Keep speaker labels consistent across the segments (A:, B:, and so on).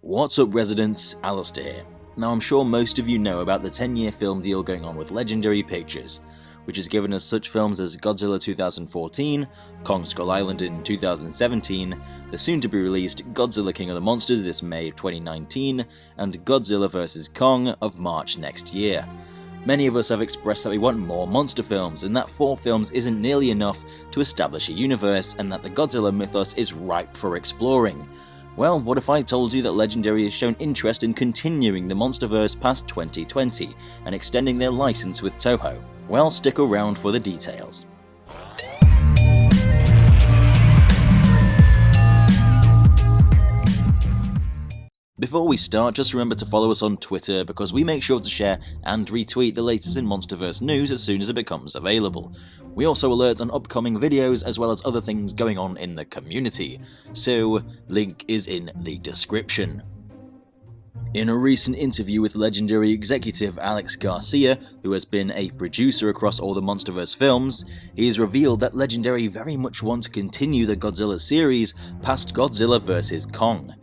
A: What's up residents, Alistair here. Now I'm sure most of you know about the 10-year film deal going on with Legendary Pictures, which has given us such films as Godzilla 2014, Kong Skull Island in 2017, the soon-to-be released Godzilla King of the Monsters this May 2019, and Godzilla vs. Kong of March next year. Many of us have expressed that we want more monster films, and that 4 films isn't nearly enough to establish a universe, and that the Godzilla mythos is ripe for exploring. Well, what if I told you that Legendary has shown interest in continuing the MonsterVerse past 2020 and extending their license with Toho? Well, stick around for the details. Before we start, just remember to follow us on Twitter because we make sure to share and retweet the latest in MonsterVerse news as soon as it becomes available. We also alert on upcoming videos as well as other things going on in the community, so link is in the description. In a recent interview with Legendary executive Alex Garcia, who has been a producer across all the MonsterVerse films, he has revealed that Legendary very much want to continue the Godzilla series past Godzilla vs. Kong.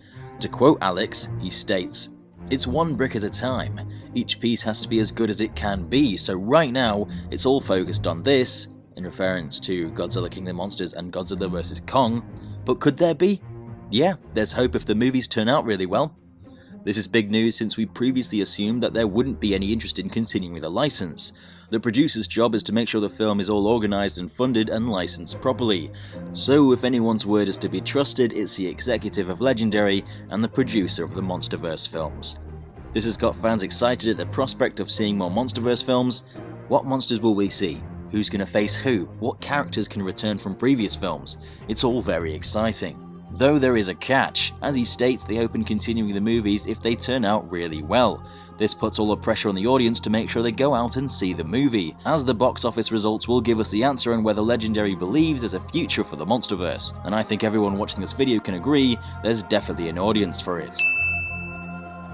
A: To quote Alex, he states, "It's one brick at a time. Each piece has to be as good as it can be, so right now it's all focused on this," in reference to Godzilla King of the Monsters and Godzilla vs. Kong. But could there be? Yeah, there's hope if the movies turn out really well. This is big news since we previously assumed that there wouldn't be any interest in continuing the license. The producer's job is to make sure the film is all organised and funded and licensed properly. So if anyone's word is to be trusted, it's the executive of Legendary and the producer of the MonsterVerse films. This has got fans excited at the prospect of seeing more MonsterVerse films. What monsters will we see? Who's going to face who? What characters can return from previous films? It's all very exciting. Though there is a catch. As he states, they hope in continuing the movies if they turn out really well. This puts all the pressure on the audience to make sure they go out and see the movie, as the box office results will give us the answer on whether Legendary believes there's a future for the MonsterVerse, and I think everyone watching this video can agree there's definitely an audience for it.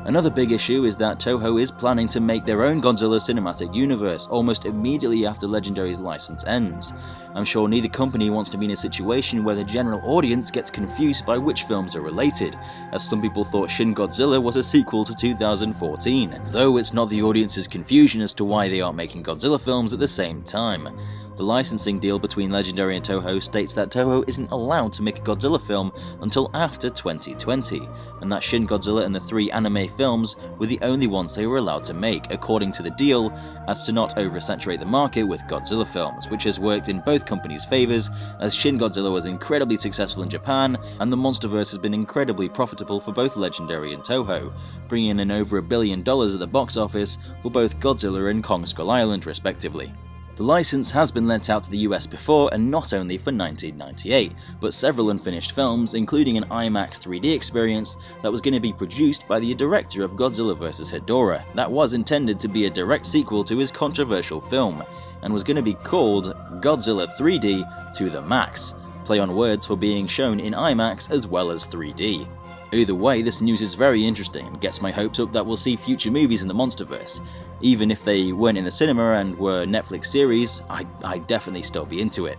A: Another big issue is that Toho is planning to make their own Godzilla cinematic universe almost immediately after Legendary's license ends. I'm sure neither company wants to be in a situation where the general audience gets confused by which films are related, as some people thought Shin Godzilla was a sequel to 2014, though it's not the audience's confusion as to why they aren't making Godzilla films at the same time. The licensing deal between Legendary and Toho states that Toho isn't allowed to make a Godzilla film until after 2020, and that Shin Godzilla and the 3 anime films were the only ones they were allowed to make according to the deal, as to not oversaturate the market with Godzilla films, which has worked in both companies' favours, as Shin Godzilla was incredibly successful in Japan, and the MonsterVerse has been incredibly profitable for both Legendary and Toho, bringing in over $1 billion at the box office for both Godzilla and Kong Skull Island respectively. The license has been lent out to the US before, and not only for 1998, but several unfinished films, including an IMAX 3D experience that was going to be produced by the director of Godzilla vs. Hedorah, that was intended to be a direct sequel to his controversial film, and was going to be called Godzilla 3D to the Max, play on words for being shown in IMAX as well as 3D. Either way, this news is very interesting and gets my hopes up that we'll see future movies in the MonsterVerse. Even if they weren't in the cinema and were Netflix series, I'd definitely still be into it.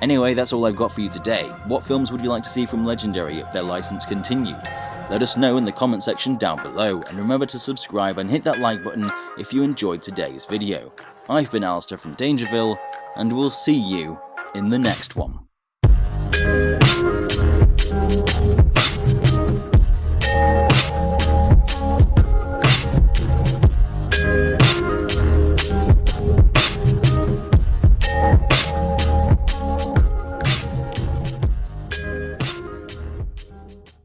A: Anyway, that's all I've got for you today. What films would you like to see from Legendary if their license continued? Let us know in the comment section down below, and remember to subscribe and hit that like button if you enjoyed today's video. I've been Alistair from DangerVille, and we'll see you in the next one.